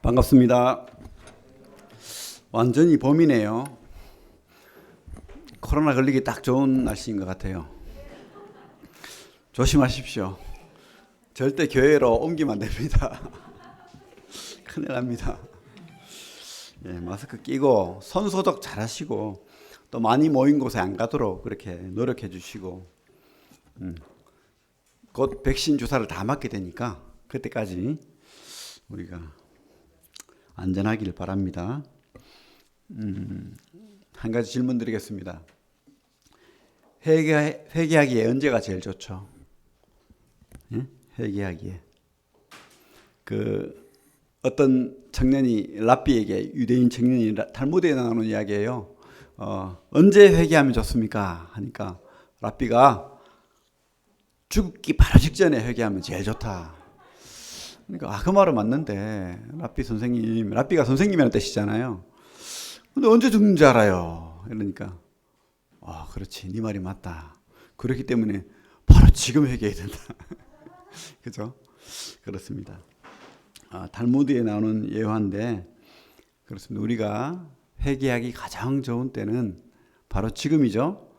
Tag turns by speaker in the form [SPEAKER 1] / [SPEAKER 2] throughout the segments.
[SPEAKER 1] 반갑습니다. 완전히 봄이네요. 코로나 걸리기 딱 좋은 날씨인 것 같아요. 조심하십시오. 절대 교회로 옮기면 안 됩니다. 큰일 납니다. 마스크 끼고 손 소독 잘 하시고 또 많이 모인 곳에 안 가도록 그렇게 노력해 주시고 곧 백신 주사를 다 맞게 되니까 그때까지 우리가 안전하길 바랍니다. 한 가지 질문 드리겠습니다. 회개하기에 언제가 제일 좋죠? 예? 회개하기에. 어떤 청년이 랍비에게, 유대인 청년이 탈무드에 나오는 이야기예요. 언제 회개하면 좋습니까? 하니까 랍비가 죽기 바로 직전에 회개하면 제일 좋다. 그러니까 그 말은 맞는데 랍비가 선생님이라는 뜻이잖아요. 근데 언제 죽는 줄 알아요? 이러니까 그렇지, 네 말이 맞다. 그렇기 때문에 바로 지금 회개해야 된다. 그죠? 그렇습니다. 탈무드에 나오는 예화인데 그렇습니다. 우리가 회개하기 가장 좋은 때는 바로 지금이죠.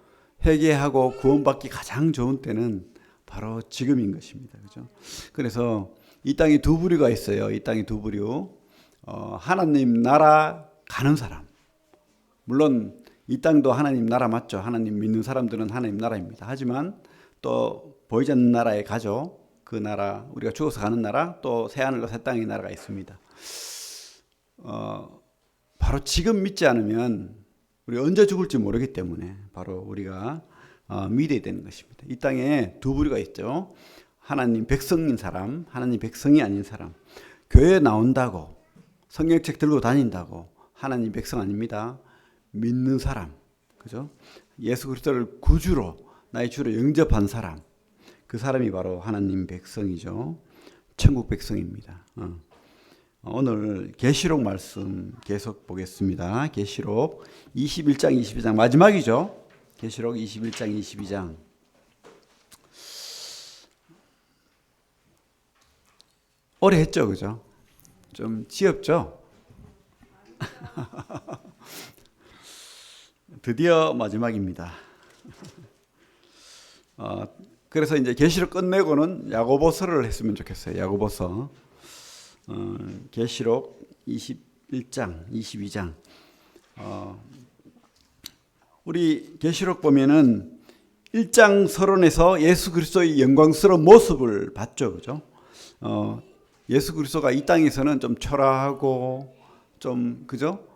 [SPEAKER 1] 회개하고 구원받기 가장 좋은 때는 바로 지금인 것입니다. 그죠? 그래서 이 땅에 두 부류가 있어요. 이 땅에 두 부류. 하나님 나라 가는 사람. 물론 이 땅도 하나님 나라 맞죠. 하나님 믿는 사람들은 하나님 나라입니다. 하지만 또 보이지 않는 나라에 가죠. 그 나라, 우리가 죽어서 가는 나라, 또 새하늘과 새 땅의 나라가 있습니다. 바로 지금 믿지 않으면 우리 언제 죽을지 모르기 때문에 바로 우리가 믿어야 되는 것입니다. 이 땅에 두 부류가 있죠. 하나님 백성인 사람, 하나님 백성이 아닌 사람. 교회에 나온다고, 성경책 들고 다닌다고 하나님 백성 아닙니다. 믿는 사람, 그죠? 예수 그리스도를 구주로, 나의 주로 영접한 사람, 그 사람이 바로 하나님 백성이죠. 천국 백성입니다. 오늘 계시록 말씀 계속 보겠습니다. 계시록 21장, 22장 마지막이죠. 계시록 21장, 22장. 오래 했죠, 그죠? 좀 지엽죠? 드디어 마지막입니다. 그래서 이제 계시록 끝내고는 야고보서를 했으면 좋겠어요. 야고보서. 계시록 21장, 22장. 우리 계시록 보면은 1장 서론에서 예수 그리스도의 영광스러운 모습을 봤죠, 그죠? 예수 그리스도가 이 땅에서는 좀 초라하고 좀 그죠?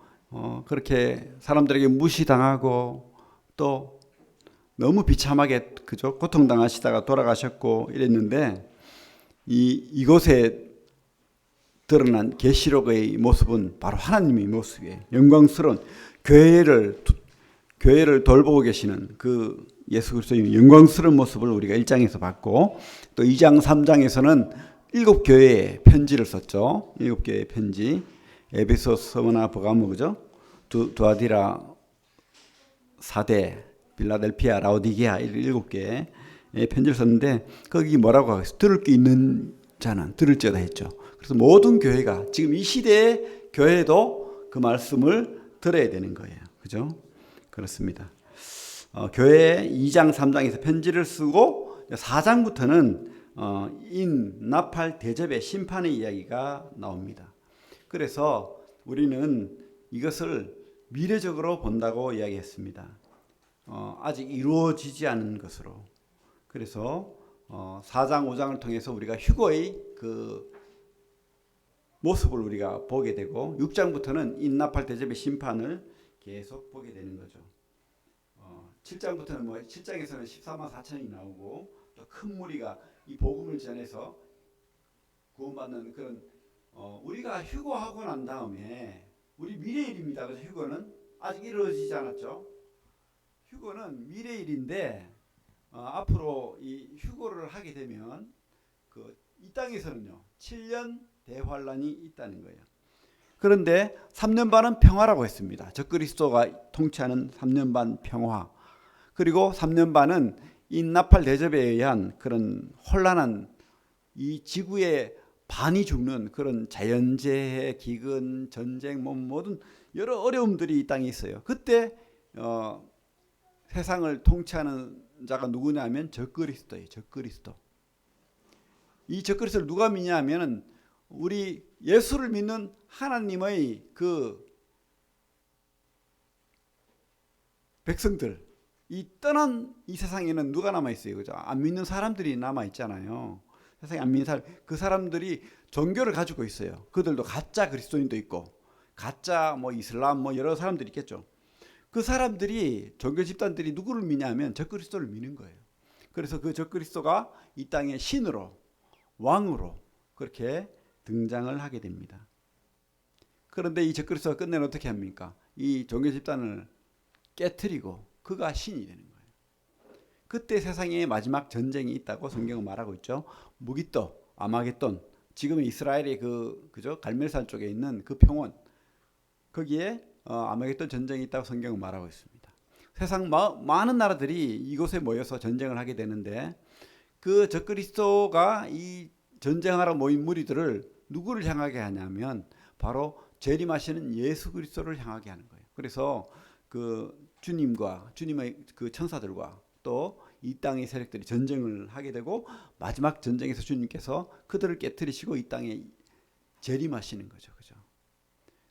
[SPEAKER 1] 그렇게 사람들에게 무시당하고 또 너무 비참하게 그죠? 고통당하시다가 돌아가셨고 이랬는데 이곳에 드러난 계시록의 모습은 바로 하나님의 모습이에요. 영광스러운 교회를 돌보고 계시는 그 예수 그리스도의 영광스러운 모습을 우리가 1장에서 봤고 또 2장, 3장에서는 7교회에 편지를 썼죠. 7교회의 편지. 에베소, 스무나, 버가모, 그죠? 두아디라, 사대, 빌라델피아, 라오디게아 7개의 편지를 썼는데 거기 뭐라고 하겠어요? 들을 게 있는 자는 들을지어다 했죠. 그래서 모든 교회가 지금 이 시대의 교회도 그 말씀을 들어야 되는 거예요. 그죠? 그렇습니다. 교회 2장, 3장에서 편지를 쓰고 4장부터는 나팔 대접의 심판의 이야기가 나옵니다. 그래서 우리는 이것을 미래적으로 본다고 이야기했습니다. 아직 이루어지지 않은 것으로. 그래서 4장, 5장을 통해서 우리가 휴거의 그 모습을 우리가 보게 되고 6장부터는 인나팔 대접의 심판을 계속 보게 되는 거죠. 7장부터는 7장에서는 14만 4천이 나오고 또 큰 무리가 이 복음을 전해서 구원받는 그런 우리가 휴거하고 난 다음에 우리 미래 일입니다. 그래서 휴거는 아직 이루어지지 않았죠. 휴거는 미래 일인데 앞으로 이 휴거를 하게 되면 이 땅에서는요 7년 대환란이 있다는 거예요. 그런데 3년 반은 평화라고 했습니다. 적그리스도가 통치하는 3년 반 평화. 그리고 3년 반은 인나팔 대접에 의한 그런 혼란한 이 지구의 반이 죽는 그런 자연재해, 기근, 전쟁, 뭐 모든 여러 어려움들이 이 땅에 있어요. 그때 세상을 통치하는 자가 누구냐면 적그리스도예요. 적그리스도. 이 적그리스도를 누가 믿냐면은 우리 예수를 믿는 하나님의 그 백성들, 이 떠난 이 세상에는 누가 남아 있어요, 그죠? 안 믿는 사람들이 남아 있잖아요. 세상에 안 믿는 사람, 그 사람들이 종교를 가지고 있어요. 그들도 가짜 그리스도인도 있고, 가짜 뭐 이슬람 뭐 여러 사람들이 있겠죠. 그 사람들이 종교 집단들이 누구를 믿냐면 적그리스도를 믿는 거예요. 그래서 그 적그리스도가 이 땅의 신으로, 왕으로 그렇게 등장을 하게 됩니다. 그런데 이 적그리스도가 끝내는 어떻게 합니까? 이 종교 집단을 깨트리고 그가 신이 되는 거예요. 그때 세상에 마지막 전쟁이 있다고 성경은 말하고 있죠. 무기또, 아마겟돈, 지금 이스라엘의 그죠? 갈멜산 쪽에 있는 그 평원, 거기에 아마겟돈 전쟁이 있다고 성경은 말하고 있습니다. 세상 많은 나라들이 이곳에 모여서 전쟁을 하게 되는데 그 적그리스도가 이 전쟁하러 모인 무리들을 누구를 향하게 하냐면 바로 재림하시는 예수 그리스도를 향하게 하는 거예요. 그래서 그 주님과 주님의 그 천사들과 또 이 땅의 세력들이 전쟁을 하게 되고 마지막 전쟁에서 주님께서 그들을 깨뜨리시고 이 땅에 재림하시는 거죠. 그죠?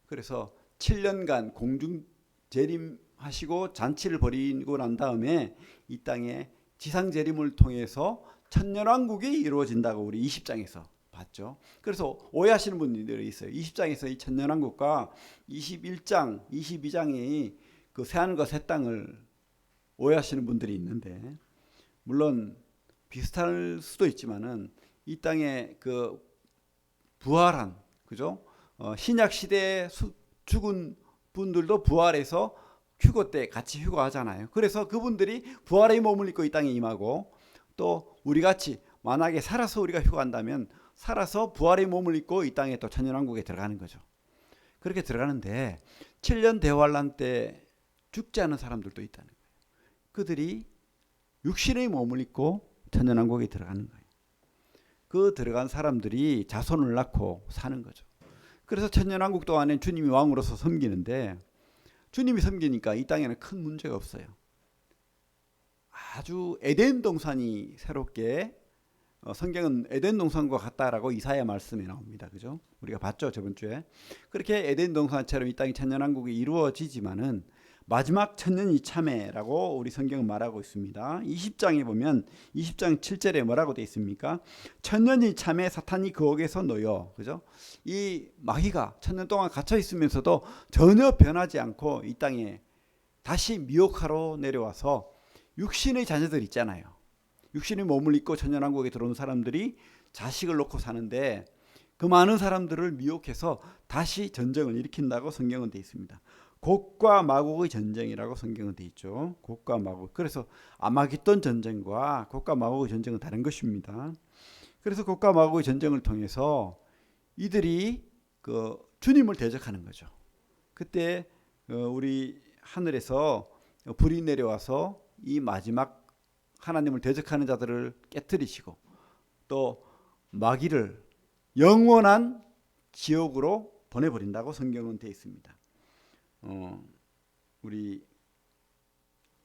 [SPEAKER 1] 그래서 7년간 공중 재림하시고 잔치를 벌이고 난 다음에 이 땅에 지상 재림을 통해서 천년왕국이 이루어진다고 우리 20장에서 봤죠. 그래서 오해하시는 분들이 있어요. 20장에서 이 천년왕국과 21장, 22장의 그 새하늘과 새 땅을 오해하시는 분들이 있는데 물론 비슷할 수도 있지만은 이 땅에 그 부활한 그죠? 신약 시대에 죽은 분들도 부활해서 휴거 때 같이 휴거하잖아요. 그래서 그분들이 부활의 몸을 입고 이 땅에 임하고 또 우리 같이 만약에 살아서 우리가 휴거한다면 살아서 부활의 몸을 입고 이 땅에 또 천년왕국에 들어가는 거죠. 그렇게 들어가는데 7년 대환란 때 죽지 않은 사람들도 있다는 거예요. 그들이 육신의 몸을 입고 천년왕국에 들어가는 거예요. 그 들어간 사람들이 자손을 낳고 사는 거죠. 그래서 천년왕국 동안에 주님이 왕으로서 섬기는데 주님이 섬기니까 이 땅에는 큰 문제가 없어요. 아주 에덴 동산이 새롭게 성경은 에덴 동산과 같다라고 이사야 말씀에 나옵니다. 그죠? 우리가 봤죠, 저번 주에. 그렇게 에덴 동산처럼 이 땅이 천년왕국이 이루어지지만은 마지막 천년이 참회라고 우리 성경은 말하고 있습니다. 20장에 보면 20장 7절에 뭐라고 되어 있습니까? 천년이 참회 사탄이 거기에서 놓여. 그죠? 이 마귀가 천년 동안 갇혀 있으면서도 전혀 변하지 않고 이 땅에 다시 미혹하러 내려와서 육신의 자녀들 있잖아요. 육신의 몸을 입고 천년왕국에 들어온 사람들이 자식을 놓고 사는데 그 많은 사람들을 미혹해서 다시 전쟁을 일으킨다고 성경은 되어 있습니다. 곡과 마곡의 전쟁이라고 성경은 되어 있죠. 곡과 마곡. 그래서 아마겟돈 전쟁과 곡과 마곡의 전쟁은 다른 것입니다. 그래서 곡과 마곡의 전쟁을 통해서 이들이 그 주님을 대적하는 거죠. 그때 우리 하늘에서 불이 내려와서 이 마지막 하나님을 대적하는 자들을 깨뜨리시고 또 마귀를 영원한 지옥으로 보내버린다고 성경은 되어 있습니다. 우리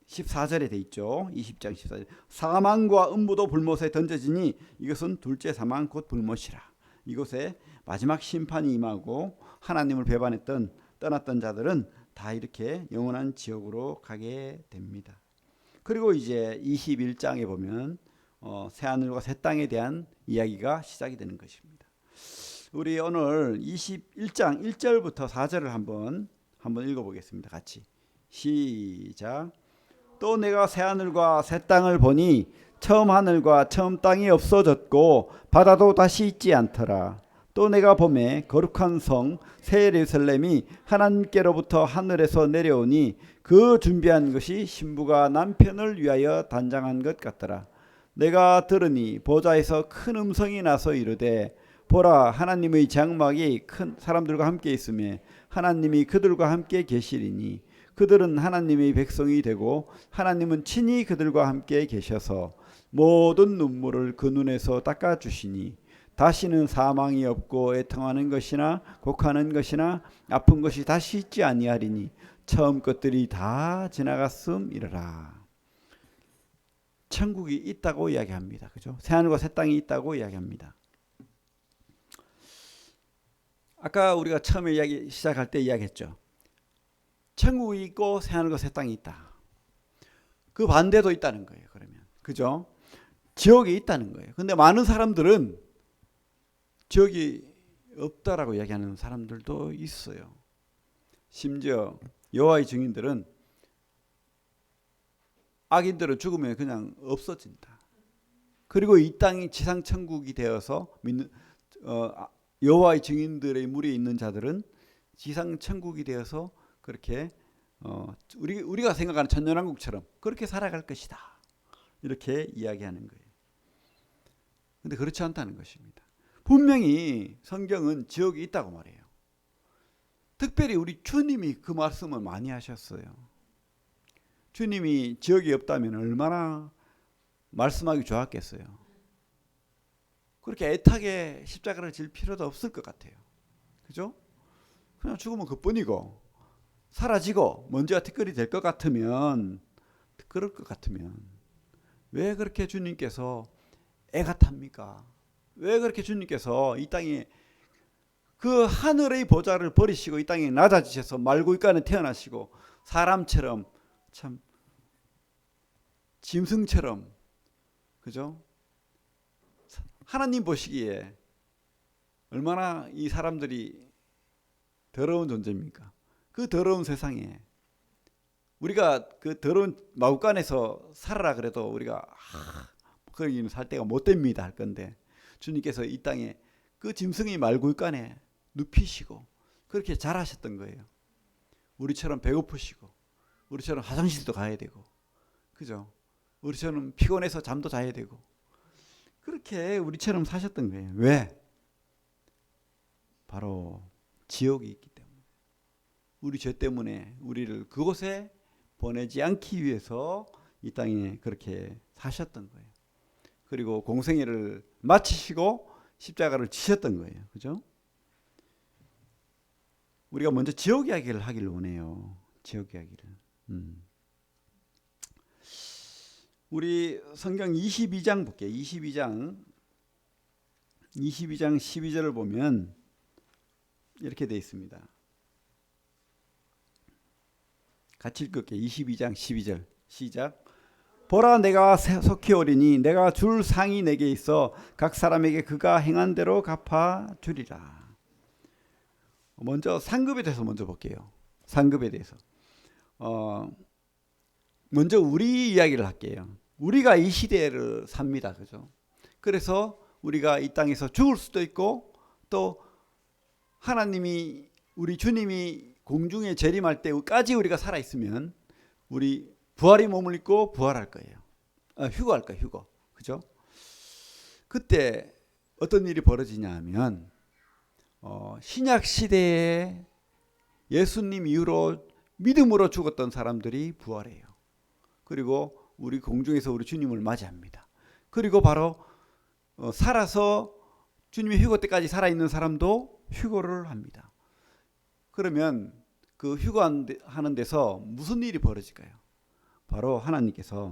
[SPEAKER 1] 14절에 돼 있죠. 20장 14절. 사망과 음부도 불못에 던져지니 이것은 둘째 사망 곧 불못이라. 이곳에 마지막 심판이 임하고 하나님을 배반했던 떠났던 자들은 다 이렇게 영원한 지옥으로 가게 됩니다. 그리고 이제 21장에 보면 새하늘과 새 땅에 대한 이야기가 시작이 되는 것입니다. 우리 오늘 21장 1절부터 4절을 한번 읽어보겠습니다. 같이 시작. 또 내가 새하늘과 새 땅을 보니 처음 하늘과 처음 땅이 없어졌고 바다도 다시 있지 않더라. 또 내가 보매 거룩한 성 새 예루살렘이 하나님께로부터 하늘에서 내려오니 그 준비한 것이 신부가 남편을 위하여 단장한 것 같더라. 내가 들으니 보좌에서 큰 음성이 나서 이르되 보라, 하나님의 장막이 큰 사람들과 함께 있으며 하나님이 그들과 함께 계시리니 그들은 하나님의 백성이 되고 하나님은 친히 그들과 함께 계셔서 모든 눈물을 그 눈에서 닦아주시니 다시는 사망이 없고 애통하는 것이나 곡하는 것이나 아픈 것이 다시 있지 아니하리니 처음 것들이 다 지나갔음이러라. 천국이 있다고 이야기합니다. 그죠? 새하늘과 새 땅이 있다고 이야기합니다. 아까 우리가 처음에 이야기 시작할 때 이야기했죠. 천국이 있고 새하늘과 새 땅이 있다. 그 반대도 있다는 거예요. 그러면 그죠? 지옥이 있다는 거예요. 근데 많은 사람들은 지옥이 없다라고 이야기하는 사람들도 있어요. 심지어 여호와의 증인들은 악인들은 죽으면 그냥 없어진다. 그리고 이 땅이 지상 천국이 되어서 여호와의 증인들의 무리에 있는 자들은 지상 천국이 되어서 그렇게 우리가 생각하는 천년왕국처럼 그렇게 살아갈 것이다. 이렇게 이야기하는 거예요. 근데 그렇지 않다는 것입니다. 분명히 성경은 지옥이 있다고 말해요. 특별히 우리 주님이 그 말씀을 많이 하셨어요. 주님이 지옥이 없다면 얼마나 말씀하기 좋았겠어요. 그렇게 애타게 십자가를 질 필요도 없을 것 같아요. 그죠? 그냥 죽으면 그뿐이고 사라지고 먼지가 티끌이 될 것 같으면 그럴 것 같으면 왜 그렇게 주님께서 애가 탑니까? 왜 그렇게 주님께서 이 땅에 그 하늘의 보좌를 버리시고 이 땅에 낮아지셔서 말구이간에 태어나시고 사람처럼 참 짐승처럼 그죠? 하나님 보시기에 얼마나 이 사람들이 더러운 존재입니까? 그 더러운 세상에 우리가 그 더러운 마구간에서 살아라 그래도 우리가 거기는 살 때가 못 됩니다 할 건데 주님께서 이 땅에 그 짐승이 말구간에 눕히시고 그렇게 잘하셨던 거예요. 우리처럼 배고프시고 우리처럼 화장실도 가야 되고 그죠? 우리처럼 피곤해서 잠도 자야 되고 그렇게 우리처럼 사셨던 거예요. 왜? 바로 지옥이 있기 때문에 우리 죄 때문에 우리를 그곳에 보내지 않기 위해서 이 땅에 그렇게 사셨던 거예요. 그리고 공생애를 마치시고 십자가를 지셨던 거예요. 그죠? 우리가 먼저 지옥 이야기를 하기를 원해요. 지옥 이야기를. 우리 성경 22장 볼게요. 22장 12절을 보면 이렇게 되어 있습니다. 같이 읽을게요. 22장 12절 시작. 보라 내가 속히 오리니 내가 줄 상이 내게 있어 각 사람에게 그가 행한 대로 갚아 주리라. 먼저 상급에 대해서 먼저 볼게요. 상급에 대해서. 먼저 우리 이야기를 할게요. 우리가 이 시대를 삽니다. 그죠? 그래서 우리가 이 땅에서 죽을 수도 있고 또 하나님이 우리 주님이 공중에 재림할 때까지 우리가 살아 있으면 우리 부활의 몸을 입고 부활할 거예요. 휴거할 거예요. 휴거. 그죠? 그때 어떤 일이 벌어지냐 하면 신약 시대에 예수님 이후로 믿음으로 죽었던 사람들이 부활해요. 그리고 우리 공중에서 우리 주님을 맞이합니다. 그리고 바로 살아서 주님의 휴거 때까지 살아있는 사람도 휴거를 합니다. 그러면 그 휴거하는 데서 무슨 일이 벌어질까요? 바로 하나님께서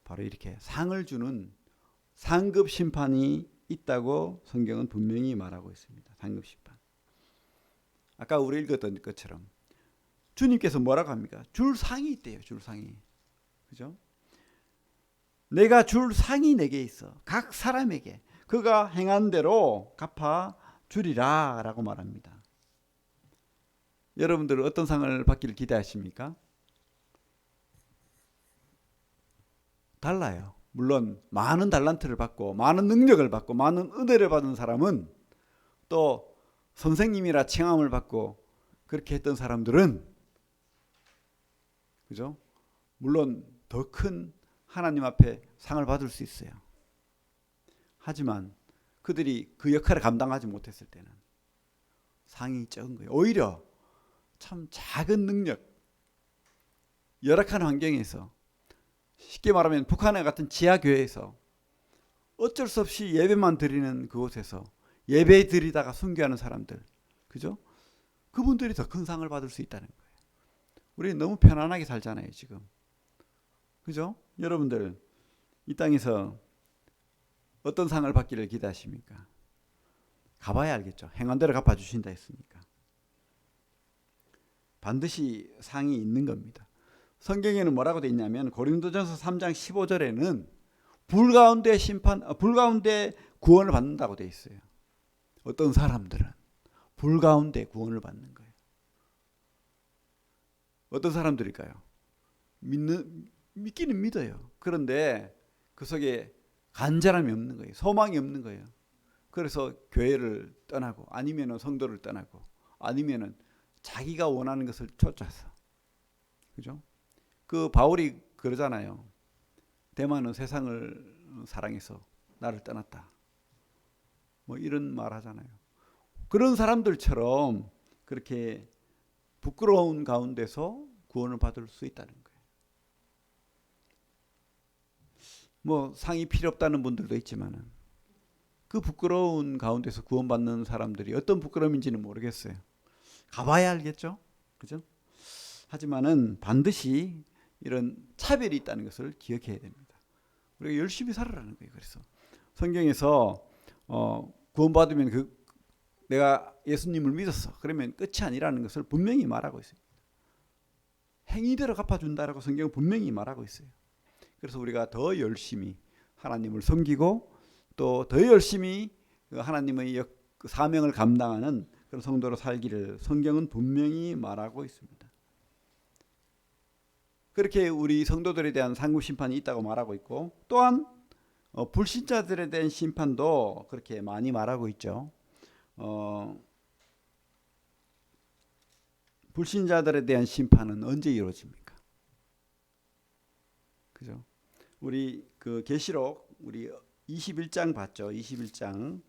[SPEAKER 1] 바로 이렇게 상을 주는 상급 심판이 있다고 성경은 분명히 말하고 있습니다. 상급 심판. 아까 우리 읽었던 것처럼 주님께서 뭐라고 합니까? 줄 상이 있대요. 줄 상이. 그죠? 내가 줄 상이 내게 있어. 각 사람에게 그가 행한 대로 갚아 주리라 라고 말합니다. 여러분들은 어떤 상을 받기를 기대하십니까? 달라요. 물론 많은 달란트를 받고 많은 능력을 받고 많은 은혜를 받은 사람은 또 선생님이라 칭함을 받고 그렇게 했던 사람들은 그죠? 물론 더 큰 하나님 앞에 상을 받을 수 있어요. 하지만 그들이 그 역할을 감당하지 못했을 때는 상이 적은 거예요. 오히려 참 작은 능력, 열악한 환경에서 쉽게 말하면 북한의 같은 지하교회에서 어쩔 수 없이 예배만 드리는 그곳에서 예배 드리다가 순교하는 사람들, 그죠? 그분들이 더 큰 상을 받을 수 있다는 거예요. 우리 너무 편안하게 살잖아요, 지금. 그죠? 여러분들 이 땅에서 어떤 상을 받기를 기대하십니까? 가봐야 알겠죠. 행한 대로 갚아주신다 했으니까. 반드시 상이 있는 겁니다. 성경에는 뭐라고 돼 있냐면 고린도전서 3장 15절에는 불 가운데 구원을 받는다고 돼 있어요. 어떤 사람들은 불 가운데 구원을 받는 거예요. 어떤 사람들일까요? 믿기는 믿어요. 그런데 그 속에 간절함이 없는 거예요. 소망이 없는 거예요. 그래서 교회를 떠나고 아니면 성도를 떠나고 아니면 자기가 원하는 것을 쫓아서, 그죠? 그 바울이 그러잖아요. 대만은 세상을 사랑해서 나를 떠났다. 뭐 이런 말 하잖아요. 그런 사람들처럼 그렇게 부끄러운 가운데서 구원을 받을 수 있다는 거예요. 뭐 상이 필요 없다는 분들도 있지만은 그 부끄러운 가운데서 구원받는 사람들이 어떤 부끄러움인지는 모르겠어요. 가봐야 알겠죠? 그죠? 하지만은 반드시 이런 차별이 있다는 것을 기억해야 됩니다. 우리가 열심히 살아라는 거예요. 그래서 성경에서 구원받으면 내가 예수님을 믿었어. 그러면 끝이 아니라는 것을 분명히 말하고 있어요. 행위대로 갚아준다라고 성경은 분명히 말하고 있어요. 그래서 우리가 더 열심히 하나님을 섬기고 또 더 열심히 하나님의 사명을 감당하는 그런 성도로 살기를 성경은 분명히 말하고 있습니다. 그렇게 우리 성도들에 대한 상급 심판이 있다고 말하고 있고, 또한 불신자들에 대한 심판도 그렇게 많이 말하고 있죠. 불신자들에 대한 심판은 언제 이루어집니까? 그죠? 우리 그 계시록 우리 21장 봤죠? 20장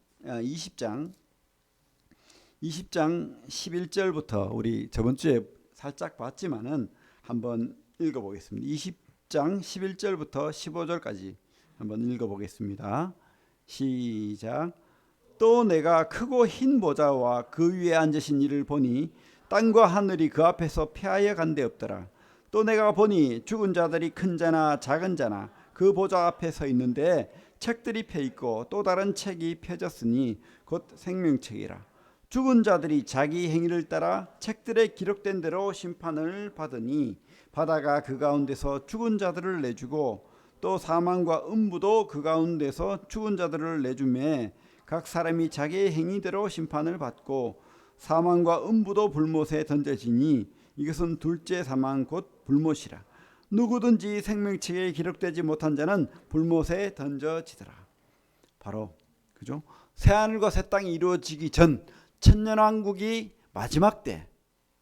[SPEAKER 1] 11절부터 우리 저번 주에 살짝 봤지만은 한번 읽어보겠습니다. 20장 11절부터 15절까지 한번 읽어보겠습니다. 시작. 또 내가 크고 흰 보좌와 그 위에 앉으신 이를 보니 땅과 하늘이 그 앞에서 패하여 간 데 없더라. 또 내가 보니 죽은 자들이 큰 자나 작은 자나 그 보좌 앞에 서 있는데 책들이 펴 있고 또 다른 책이 펴졌으니 곧 생명책이라. 죽은 자들이 자기 행위를 따라 책들에 기록된 대로 심판을 받으니 바다가 그 가운데서 죽은 자들을 내주고 또 사망과 음부도 그 가운데서 죽은 자들을 내주매 각 사람이 자기의 행위대로 심판을 받고 사망과 음부도 불못에 던져지니 이것은 둘째 사망 곧 불못이라. 누구든지 생명책에 기록되지 못한 자는 불못에 던져지더라. 바로 그죠? 새하늘과 새 땅이 이루어지기 전 천년왕국이 마지막 때,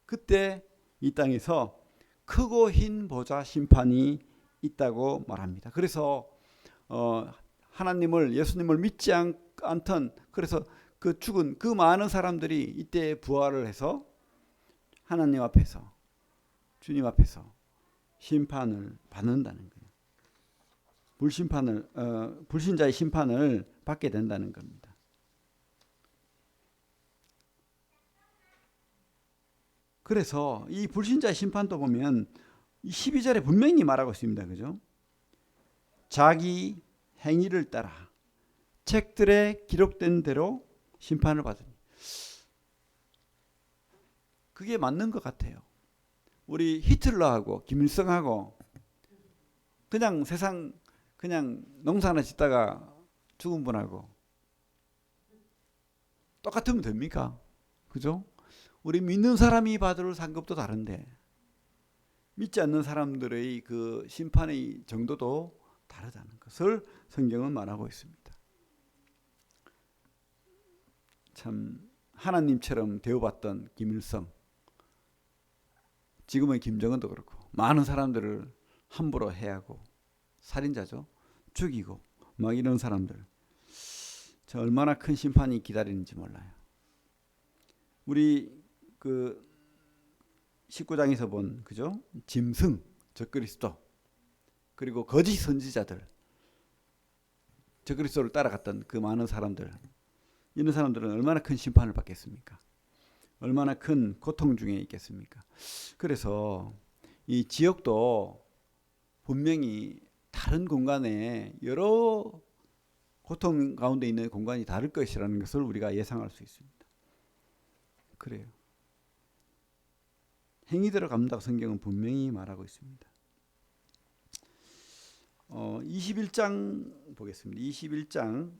[SPEAKER 1] 그때 이 땅에서 크고 흰 보좌 심판이 있다고 말합니다. 그래서 하나님을 예수님을 믿지 않던 그래서 그 죽은 그 많은 사람들이 이때 부활을 해서 하나님 앞에서 주님 앞에서 심판을 받는다는 거예요. 불신자의 심판을 받게 된다는 겁니다. 그래서 이 불신자의 심판도 보면 12절에 분명히 말하고 있습니다. 그죠? 자기 행위를 따라 책들에 기록된 대로 심판을 받으니. 그게 맞는 것 같아요. 우리 히틀러하고 김일성하고 그냥 세상 그냥 농사나 짓다가 죽은 분하고 똑같으면 됩니까? 그죠? 우리 믿는 사람이 받을 상급도 다른데 믿지 않는 사람들의 그 심판의 정도도 다르다는 것을 성경은 말하고 있습니다. 참 하나님처럼 대우받던 김일성, 지금의 김정은도 그렇고 많은 사람들을 함부로 해하고 살인자죠. 죽이고 막 이런 사람들, 저 얼마나 큰 심판이 기다리는지 몰라요. 우리 그 19장에서 본 그죠? 짐승, 적그리스도, 그리고 거짓 선지자들, 저 그리스도를 따라갔던 그 많은 사람들, 이런 사람들은 얼마나 큰 심판을 받겠습니까? 얼마나 큰 고통 중에 있겠습니까? 그래서 이 지옥도 분명히 다른 공간에 여러 고통 가운데 있는 공간이 다를 것이라는 것을 우리가 예상할 수 있습니다. 그래요. 행위대로 간다고 성경은 분명히 말하고 있습니다. 21장 보겠습니다. 21장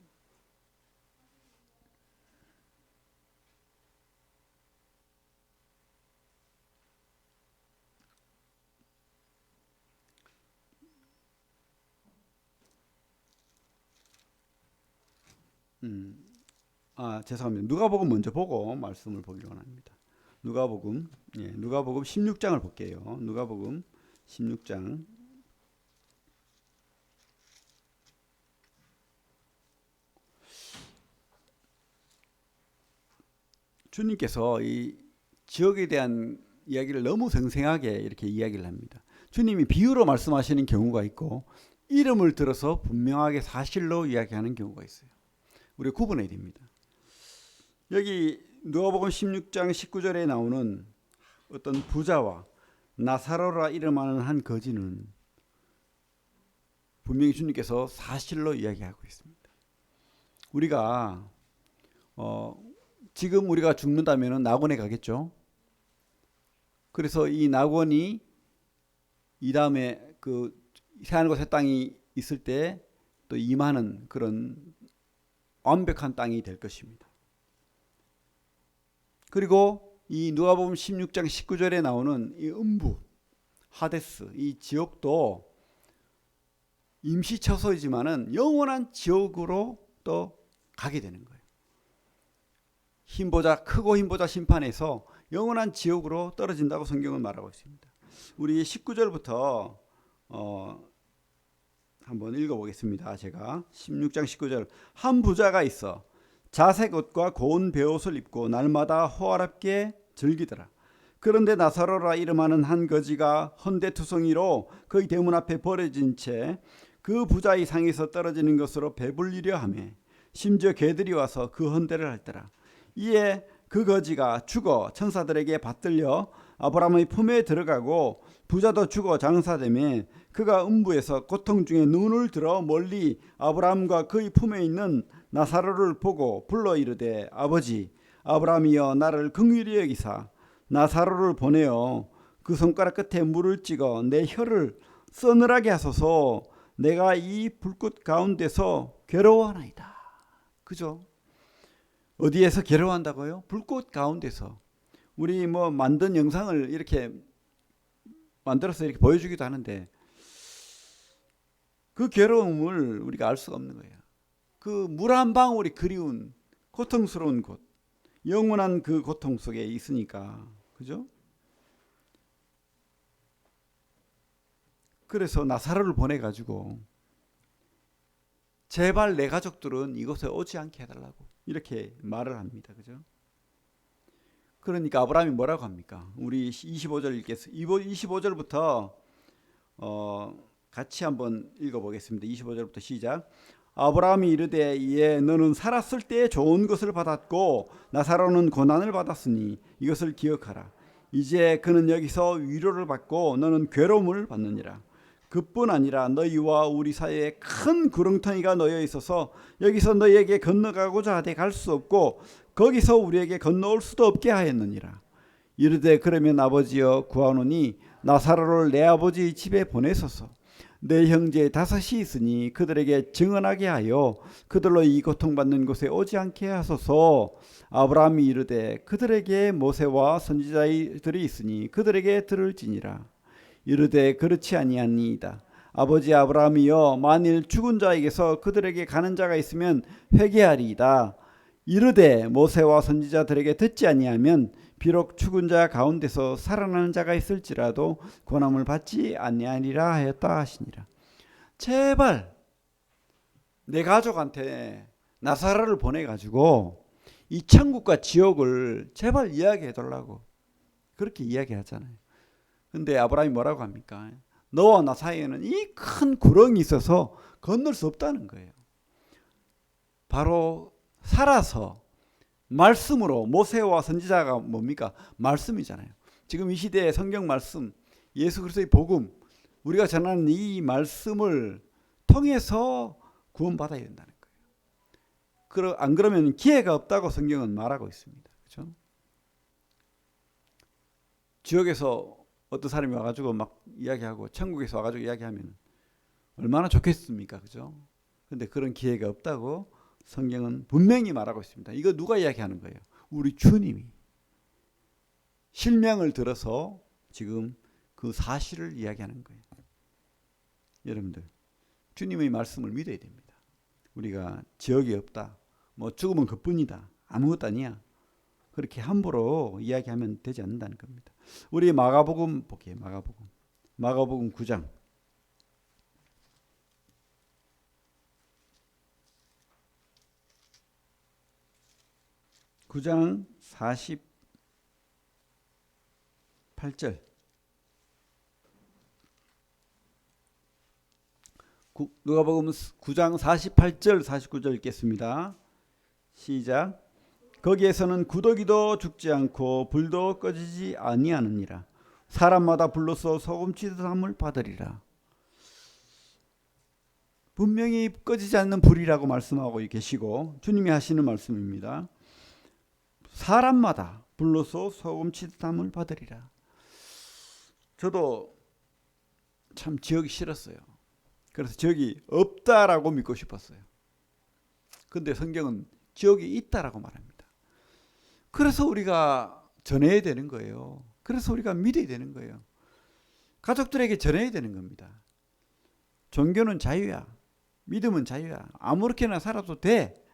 [SPEAKER 1] 죄송합니다. 누가복음 먼저 보고 말씀을 보기 원합니다. 누가복음 16장을 볼게요. 누가복음 16장 주님께서 이 지옥에 대한 이야기를 너무 생생하게 이렇게 이야기를 합니다. 주님이 비유로 말씀하시는 경우가 있고 이름을 들어서 분명하게 사실로 이야기하는 경우가 있어요. 우리가 구분해야 됩니다. 여기 누가복음 16장 19절에 나오는 어떤 부자와 나사로라 이름하는 한 거지는 분명히 주님께서 사실로 이야기하고 있습니다. 우리가 지금 우리가 죽는다면 낙원에 가겠죠. 그래서 이 낙원이 이 다음에 그 새하늘과 새 땅이 있을 때 또 임하는 그런 완벽한 땅이 될 것입니다. 그리고 이 누가복음 16장 19절에 나오는 이 음부, 하데스, 이 지옥도 임시처소이지만은 영원한 지옥으로 또 가게 되는 거예요. 크고 힘보자 심판에서 영원한 지옥으로 떨어진다고 성경은 말하고 있습니다. 우리 19절부터 한번 읽어보겠습니다. 제가 16장 19절 한 부자가 있어 자색 옷과 고운 베옷을 입고 날마다 호화롭게 즐기더라. 그런데 나사로라 이름하는 한 거지가 헌데투성이로 그의 대문 앞에 버려진 채 그 부자의 상에서 떨어지는 것으로 배불리려 하며 심지어 개들이 와서 그 헌대를 할더라. 이에 그 거지가 죽어 천사들에게 받들려 아브라함의 품에 들어가고 부자도 죽어 장사되며 그가 음부에서 고통 중에 눈을 들어 멀리 아브라함과 그의 품에 있는 나사로를 보고 불러 이르되 아버지 아브라함이여 나를 긍휼히 여기사 나사로를 보내어 그 손가락 끝에 물을 찍어 내 혀를 서늘하게 하소서 내가 이 불꽃 가운데서 괴로워하나이다. 그죠? 어디에서 괴로워한다고요? 불꽃 가운데서. 우리 만든 영상을 이렇게 만들어서 이렇게 보여주기도 하는데 그 괴로움을 우리가 알 수가 없는 거예요. 그 물 한 방울이 그리운 고통스러운 곳, 영원한 그 고통 속에 있으니까, 그죠? 그래서 나사로를 보내가지고 제발 내 가족들은 이곳에 오지 않게 해달라고 이렇게 말을 합니다. 그죠? 그러니까 아브라함이 뭐라고 합니까? 우리 25절 읽겠습니다. 25절부터 같이 한번 읽어보겠습니다. 25절부터 시작. 아브라함이 이르되 이에 너는 살았을 때 좋은 것을 받았고 나사로는 고난을 받았으니 이것을 기억하라. 이제 그는 여기서 위로를 받고 너는 괴로움을 받느니라. 그뿐 아니라 너희와 우리 사이에 큰 구렁텅이가 놓여 있어서 여기서 너희에게 건너가고자 하되 갈 수 없고 거기서 우리에게 건너올 수도 없게 하였느니라. 이르되 그러면 아버지여 구하노니 나사로를 내 아버지 집에 보내소서. 내 형제 5이 있으니 그들에게 증언하게 하여 그들로 이 고통받는 곳에 오지 않게 하소서. 아브라함이 이르되 그들에게 모세와 선지자들이 있으니 그들에게 들을지니라. 이르되 그렇지 아니하니이다. 아버지 아브라함이여 만일 죽은 자에게서 그들에게 가는 자가 있으면 회개하리이다. 이르되 모세와 선지자들에게 듣지 아니하면 비록 죽은 자 가운데서 살아나는 자가 있을지라도 권함을 받지 아니하리라 하였다 하시니라. 제발 내 가족한테 나사로를 보내가지고 이 천국과 지옥을 제발 이야기해 달라고 그렇게 이야기하잖아요. 근데 아브라함이 뭐라고 합니까? 너와 나 사이에는 이 큰 구렁이 있어서 건널 수 없다는 거예요. 바로 살아서 말씀으로, 모세와 선지자가 뭡니까? 말씀이잖아요. 지금 이 시대의 성경 말씀, 예수 그리스도의 복음, 우리가 전하는 이 말씀을 통해서 구원받아야 된다는 거예요. 안 그러면 기회가 없다고 성경은 말하고 있습니다. 그렇죠? 지역에서 어떤 사람이 와가지고 막 이야기하고 천국에서 와가지고 이야기하면 얼마나 좋겠습니까? 그죠? 근데 그런 기회가 없다고 성경은 분명히 말하고 있습니다. 이거 누가 이야기하는 거예요? 우리 주님이 실명을 들어서 지금 그 사실을 이야기하는 거예요. 여러분들, 주님의 말씀을 믿어야 됩니다. 우리가 지역이 없다, 뭐 죽으면 그뿐이다, 아무것도 아니야, 그렇게 함부로 이야기하면 되지 않는다는 겁니다. 우리 마가복음 볼게요. 마가복음 9장. 9장 48절. 누가복음 9장 48절 49절 읽겠습니다. 시작. 거기에서는 구더기도 죽지 않고 불도 꺼지지 아니하느니라. 사람마다 불로서 소금치듯함을 받으리라. 분명히 꺼지지 않는 불이라고 말씀하고 계시고 주님이 하시는 말씀입니다. 사람마다 불로서 소금치듯함을 받으리라. 저도 참 지역이 싫었어요. 그래서 지역이 없다라고 믿고 싶었어요. 근데 성경은 지역이 있다라고 말합니다. 그래서 우리가 전해야 되는 거예요. 그래서 우리가 믿어야 되는 거예요. 가족들에게 전해야 되는 겁니다. 종교는 자유야. 믿음은 자유야. 아무렇게나 살아도 돼.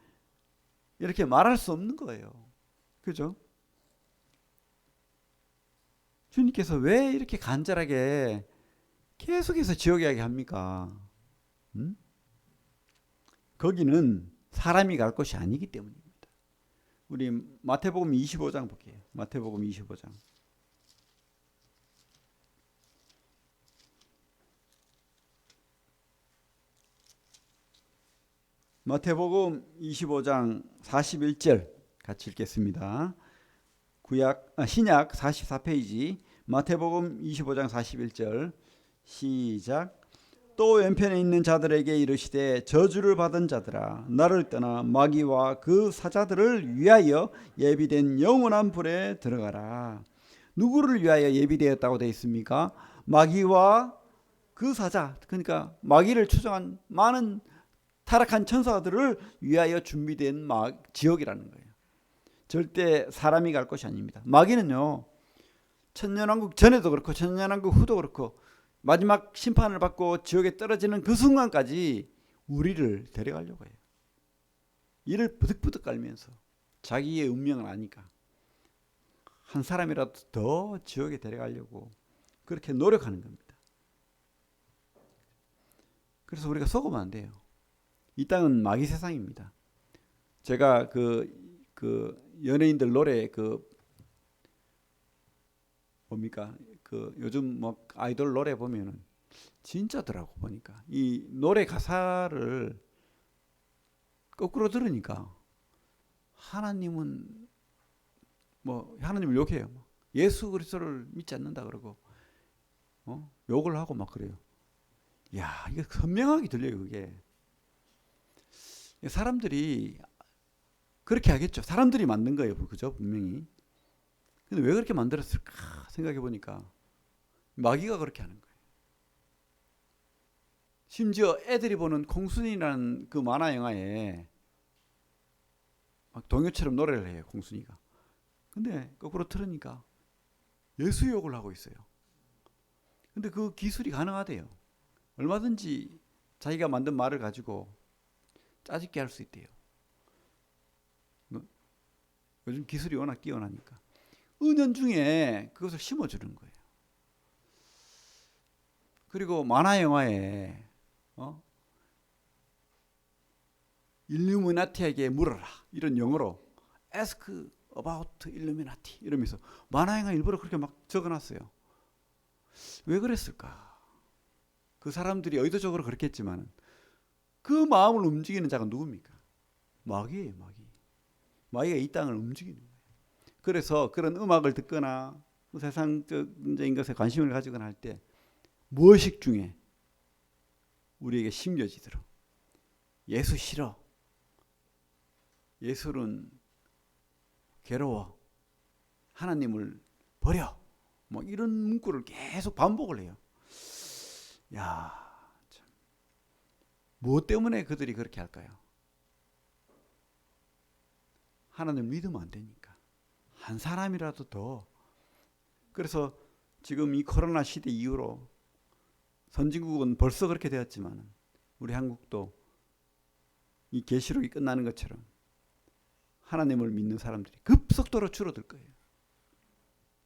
[SPEAKER 1] 이렇게 말할 수 없는 거예요. 그죠? 주님께서 왜 이렇게 간절하게 계속해서 지옥 이야기 합니까? 거기는 사람이 갈 곳이 아니기 때문입니다. 우리 마태복음 25장 볼게요. 마태복음 25장. 마태복음 25장 41절 같이 읽겠습니다. 신약 44페이지 마태복음 25장 41절 시작. 또 왼편에 있는 자들에게 이르시되 저주를 받은 자들아 나를 떠나 마귀와 그 사자들을 위하여 예비된 영원한 불에 들어가라. 누구를 위하여 예비되었다고 되어 있습니까? 마귀와 그 사자, 그러니까 마귀를 추종한 많은 타락한 천사들을 위하여 준비된 지옥이라는 거예요. 절대 사람이 갈 곳이 아닙니다. 마귀는요, 천년왕국 전에도 그렇고 천년왕국 후도 그렇고 마지막 심판을 받고 지옥에 떨어지는 그 순간까지 우리를 데려가려고 해요. 이를 부득부득 깔면서 자기의 운명을 아니까 한 사람이라도 더 지옥에 데려가려고 그렇게 노력하는 겁니다. 그래서 우리가 속으면 안 돼요. 이 땅은 마귀 세상입니다. 제가 그 연예인들 노래 뭡니까? 요즘 뭐 아이돌 노래 보면은 진짜더라고 보니까 이 노래 가사를 거꾸로 들으니까 하나님은 뭐 하나님을 욕해요. 예수 그리스도를 믿지 않는다 그러고 욕을 하고 막 그래요. 야, 이게 선명하게 들려요. 그게 사람들이 그렇게 하겠죠. 사람들이 만든 거예요. 그죠? 분명히. 근데 왜 그렇게 만들었을까 생각해 보니까 마귀가 그렇게 하는 거예요. 심지어 애들이 보는 공순이라는 그 만화 영화에 막 동요처럼 노래를 해요. 공순이가. 근데 거꾸로 틀으니까 예수 욕을 하고 있어요. 근데 그 기술이 가능하대요. 얼마든지 자기가 만든 말을 가지고 짜집게 할 수 있대요. 요즘 기술이 워낙 뛰어나니까. 은연중에 그것을 심어주는 거예요. 그리고 만화 영화에 일루미나티에게 물어라 이런 영어로 Ask about Illuminati 이러면서 만화 영화 일부러 그렇게 막 적어놨어요. 왜 그랬을까? 그 사람들이 의도적으로 그렇게 했지만 그 마음을 움직이는 자가 누굽니까? 마귀예요, 마귀. 마귀가 이 땅을 움직이는 거예요. 그래서 그런 음악을 듣거나 세상적인 것에 관심을 가지거나 할 때 무의식 중에 우리에게 심겨지도록 예수 싫어, 예수는 괴로워, 하나님을 버려, 뭐 이런 문구를 계속 반복을 해요. 야, 참. 무엇 때문에 그들이 그렇게 할까요? 하나님을 믿으면 안 되니까. 한 사람이라도 더. 그래서 지금 이 코로나 시대 이후로 선진국은 벌써 그렇게 되었지만 우리 한국도 이 계시록이 끝나는 것처럼 하나님을 믿는 사람들이 급속도로 줄어들 거예요.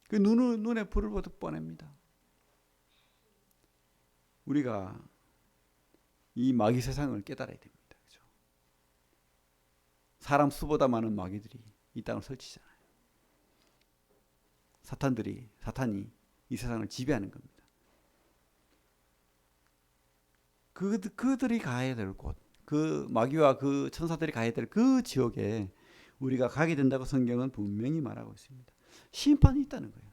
[SPEAKER 1] 그 눈에 불을 보듯 뻔합니다. 우리가 이 마귀 세상을 깨달아야 됩니다. 그렇죠? 사람 수보다 많은 마귀들이 이 땅을 설치잖아요. 사탄이 이 세상을 지배하는 겁니다. 그들이 가야 될 곳, 그 마귀와 그 천사들이 가야 될 그 지역에 우리가 가게 된다고 성경은 분명히 말하고 있습니다. 심판이 있다는 거예요.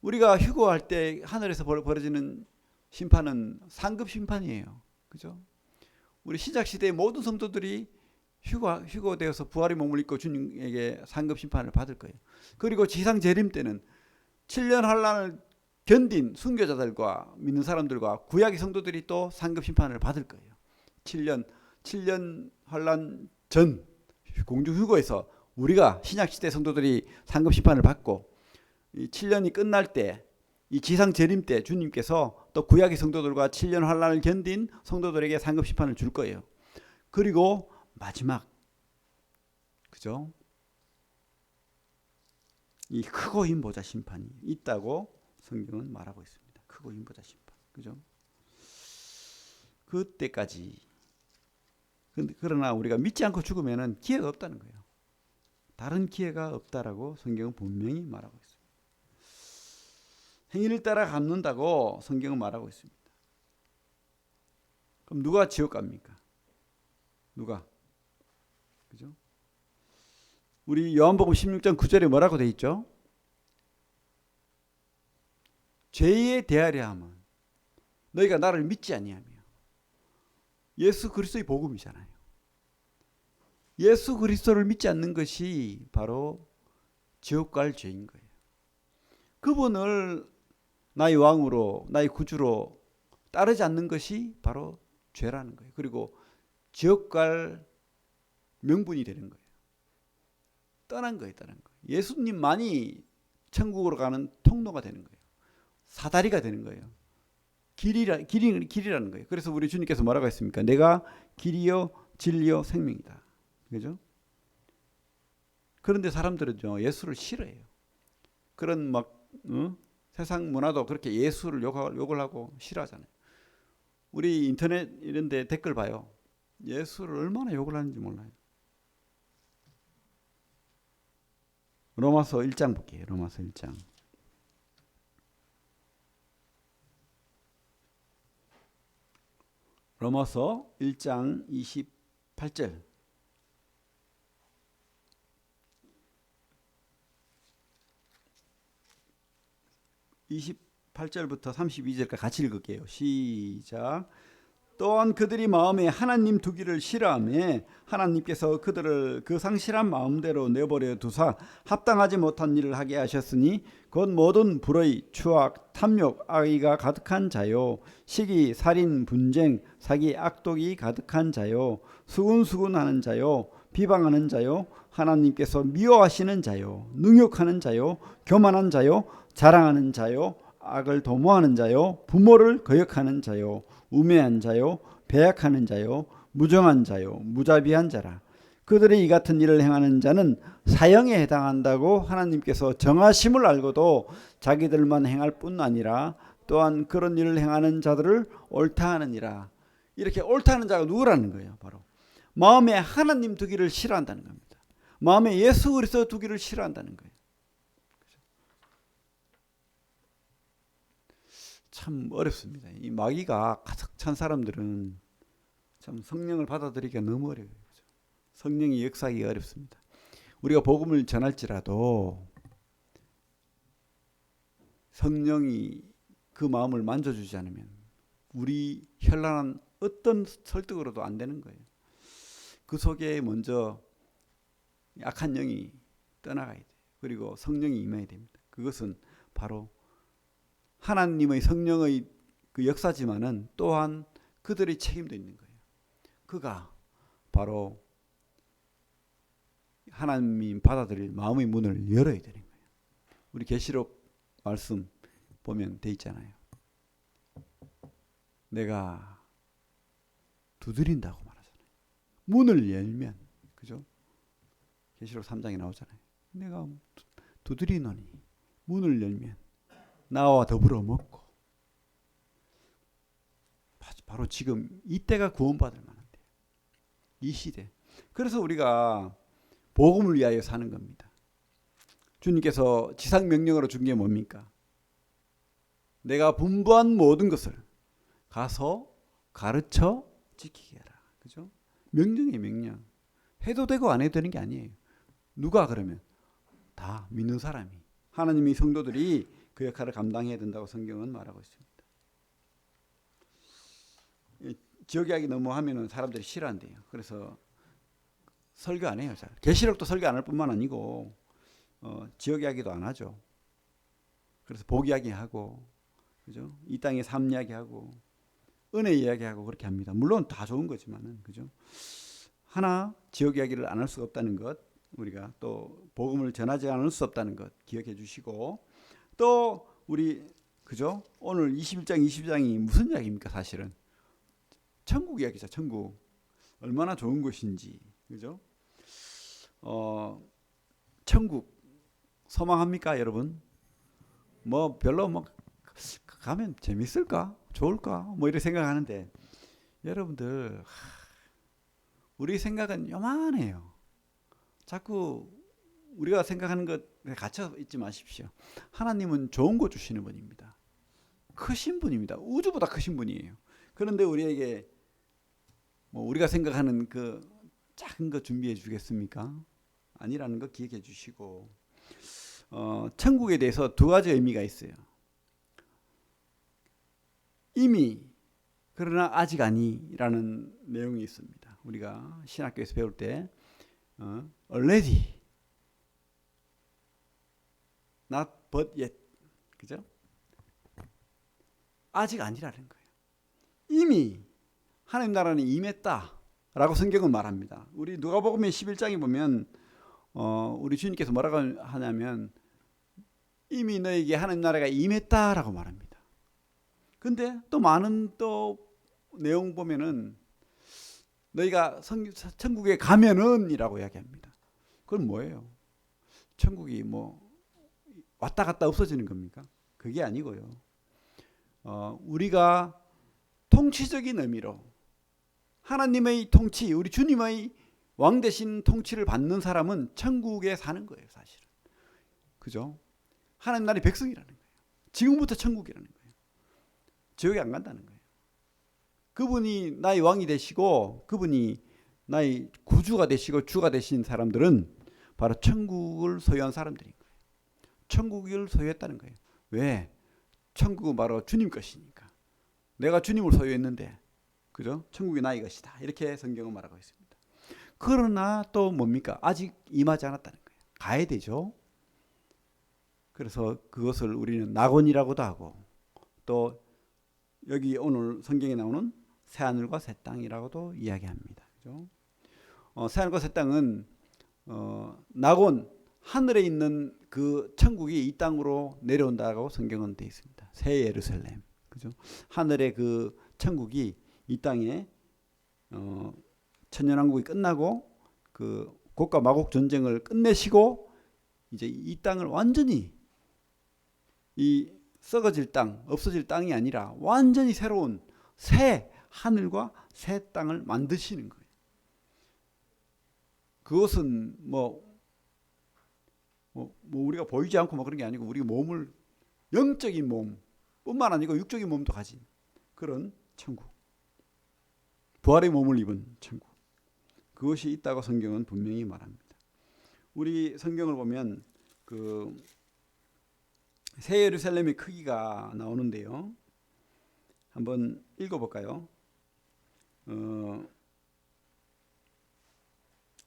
[SPEAKER 1] 우리가 휴거할 때 하늘에서 벌어지는 심판은 상급 심판이에요. 그죠? 우리 신약 시대의 모든 성도들이 휴거되어서 부활의 몸을 입고 주님에게 상급 심판을 받을 거예요. 그리고 지상 재림 때는 7년 환란을 견딘 순교자들과 믿는 사람들과 구약의 성도들이 또 상급 심판을 받을 거예요. 7년 환란 전 공중 휴거에서 우리가 신약 시대 성도들이 상급 심판을 받고 이 7년이 끝날 때 이 지상 재림 때 주님께서 또 구약의 성도들과 7년 환란을 견딘 성도들에게 상급 심판을 줄 거예요. 그리고 마지막, 그죠? 이 크고 힘 보자 심판이 있다고 성경은 말하고 있습니다. 크고 힘 보자 심판, 그죠? 그때까지. 그러나 우리가 믿지 않고 죽으면은 기회가 없다는 거예요. 다른 기회가 없다라고 성경은 분명히 말하고 있습니다. 행위를 따라 갚는다고 성경은 말하고 있습니다. 그럼 누가 지옥 갑니까? 누가? 그죠? 우리 요한복음 16장 9절에 뭐라고 돼 있죠? 죄에 대하려 함은 너희가 나를 믿지 아니하며. 예수 그리스도의 복음이잖아요. 예수 그리스도를 믿지 않는 것이 바로 지옥 갈 죄인 거예요. 그분을 나의 왕으로, 나의 구주로 따르지 않는 것이 바로 죄라는 거예요. 그리고 지옥 갈 명분이 되는 거예요. 떠난 거예요. 예수님만이 천국으로 가는 통로가 되는 거예요. 사다리가 되는 거예요. 길이라는 거예요. 그래서 우리 주님께서 뭐라고 했습니까? 내가 길이요 진리요 생명이다. 그죠? 그런데 사람들은요 예수를 싫어해요. 그런 세상 문화도 그렇게 예수를 욕을 하고 싫어하잖아요. 우리 인터넷 이런 데 댓글 봐요. 예수를 얼마나 욕을 하는지 몰라요. 로마서 1장 볼게요. 로마서 1장. 로마서 1장 28절. 28절부터 32절까지 같이 읽을게요. 시작. 또한 그들이 마음에 하나님 두기를 싫어하며 하나님께서 그들을 그 상실한 마음대로 내버려 두사 합당하지 못한 일을 하게 하셨으니 곧 모든 불의, 추악, 탐욕, 악의가 가득한 자요 시기, 살인, 분쟁, 사기, 악독이 가득한 자요 수군수군하는 자요 비방하는 자요 하나님께서 미워하시는 자요 능욕하는 자요 교만한 자요 자랑하는 자요 악을 도모하는 자요 부모를 거역하는 자요 우매한 자요 배약하는 자요 무정한 자요 무자비한 자라. 그들의 이 같은 일을 행하는 자는 사형에 해당한다고 하나님께서 정하심을 알고도 자기들만 행할 뿐 아니라 또한 그런 일을 행하는 자들을 옳다 하느니라. 이렇게 옳다 하는 자가 누구라는 거예요? 바로 마음에 하나님 두기를 싫어한다는 겁니다. 마음에 예수 그리스도 두기를 싫어한다는 거예요. 참 어렵습니다. 이 마귀가 가득 찬 사람들은 참 성령을 받아들이기가 너무 어려워요. 성령이 역사하기 어렵습니다. 우리가 복음을 전할지라도 성령이 그 마음을 만져주지 않으면 우리 현란한 어떤 설득으로도 안 되는 거예요. 그 속에 먼저 약한 영이 떠나가야 돼요. 그리고 성령이 임해야 됩니다. 그것은 바로 하나님의 성령의 그 역사지만은 또한 그들의 책임도 있는 거예요. 그가 바로 하나님 받아들일 마음의 문을 열어야 되는 거예요. 우리 계시록 말씀 보면 돼 있잖아요. 내가 두드린다고 말하잖아요. 문을 열면, 그죠? 계시록 3장에 나오잖아요. 내가 두드리노니 문을 열면 나와 더불어 먹고. 바로 지금 이때가 구원받을 만한데요. 이 시대. 그래서 우리가 복음을 위하여 사는 겁니다. 주님께서 지상명령으로 준 게 뭡니까? 내가 분부한 모든 것을 가서 가르쳐 지키게 해라. 그죠? 명령이에요, 명령. 해도 되고 안 해도 되는 게 아니에요. 누가 그러면? 다 믿는 사람이. 하나님의 성도들이 그 역할을 감당해야 된다고 성경은 말하고 있습니다. 지역 이야기 너무 하면은 사람들이 싫어한대요. 그래서 설교 안 해요. 계시록도 설교 안 할 뿐만 아니고 지역 이야기도 안 하죠. 그래서 복 이야기하고, 그죠? 이 땅의 삶 이야기하고, 은혜 이야기하고 그렇게 합니다. 물론 다 좋은 거지만은, 그죠? 하나 지역 이야기를 안 할 수가 없다는 것, 우리가 또 복음을 전하지 않을 수 없다는 것 기억해 주시고, 또 우리, 그죠? 오늘 21장 22장이 무슨 이야기입니까? 사실은 천국 이야기죠. 천국 얼마나 좋은 곳인지, 그죠? 천국 소망합니까, 여러분? 뭐 별로 뭐 가면 재밌을까, 좋을까, 뭐 이렇게 생각하는데, 여러분들 우리 생각은 요만해요. 자꾸 우리가 생각하는 것에 갇혀 있지 마십시오. 하나님은 좋은 거 주시는 분입니다. 크신 분입니다. 우주보다 크신 분이에요. 그런데 우리에게 뭐 우리가 생각하는 그 작은 거 준비해 주겠습니까? 아니라는 거 기억해 주시고, 천국에 대해서 두 가지 의미가 있어요. 이미 그러나 아직 아니라는 내용이 있습니다. 우리가 신학교에서 배울 때 already not but yet, 그죠? 아직 아니라는 거예요. 이미 하나님 나라는 임했다라고 성경은 말합니다. 우리 누가복음 11장에 보면 우리 주님께서 뭐라고 하냐면 이미 너에게 하나님 나라가 임했다라고 말합니다. 근데 또 많은 또 내용 보면은 너희가 천국에 가면은 이라고 이야기합니다. 그건 뭐예요? 천국이 뭐 왔다 갔다 없어지는 겁니까? 그게 아니고요. 우리가 통치적인 의미로 하나님의 통치, 우리 주님의 왕 대신 통치를 받는 사람은 천국에 사는 거예요, 사실은. 그죠? 하나님 나라의 백성이라는 거예요. 지금부터 천국이라는 거예요. 지옥에 안 간다는 거예요. 그분이 나의 왕이 되시고 그분이 나의 구주가 되시고 주가 되신 사람들은 바로 천국을 소유한 사람들인 거예요. 천국을 소유했다는 거예요. 왜? 천국은 바로 주님 것이니까. 내가 주님을 소유했는데, 그죠? 천국이 나의 것이다. 이렇게 성경은 말하고 있습니다. 그러나 또 뭡니까? 아직 임하지 않았다는 거예요. 가야 되죠. 그래서 그것을 우리는 낙원이라고도 하고, 또 여기 오늘 성경에 나오는 새하늘과 새 땅이라고도 이야기합니다. 그죠? 새하늘과 새 땅은 낙원, 하늘에 있는 그 천국이 이 땅으로 내려온다고 성경은 되어 있습니다. 새 예루살렘, 그죠? 하늘의 그 천국이 이 땅에 천년왕국이 끝나고 그 곡과 마곡 전쟁을 끝내시고 이제 이 땅을 완전히 이 썩어질 땅, 없어질 땅이 아니라 완전히 새로운 새 하늘과 새 땅을 만드시는 거예요. 그것은 뭐 우리가 보이지 않고 뭐 그런 게 아니고 우리 몸을 영적인 몸뿐만 아니고 육적인 몸도 가진 그런 천국. 부활의 몸을 입은 천국. 그것이 있다고 성경은 분명히 말합니다. 우리 성경을 보면 새 예루살렘의 크기가 나오는데요. 한번 읽어볼까요?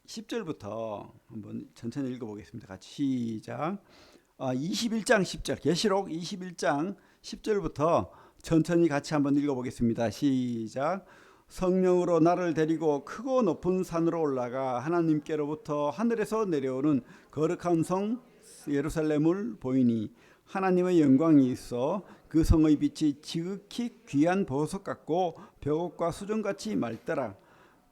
[SPEAKER 1] 10절부터 한번 천천히 읽어보겠습니다. 같이 시작. 21장 10절, 계시록 21장 10절부터 천천히 같이 한번 읽어보겠습니다. 시작. 성령으로 나를 데리고 크고 높은 산으로 올라가 하나님께로부터 하늘에서 내려오는 거룩한 성 예루살렘을 보이니 하나님의 영광이 있어 그 성의 빛이 지극히 귀한 보석 같고 벽옥과 수정같이 맑더라.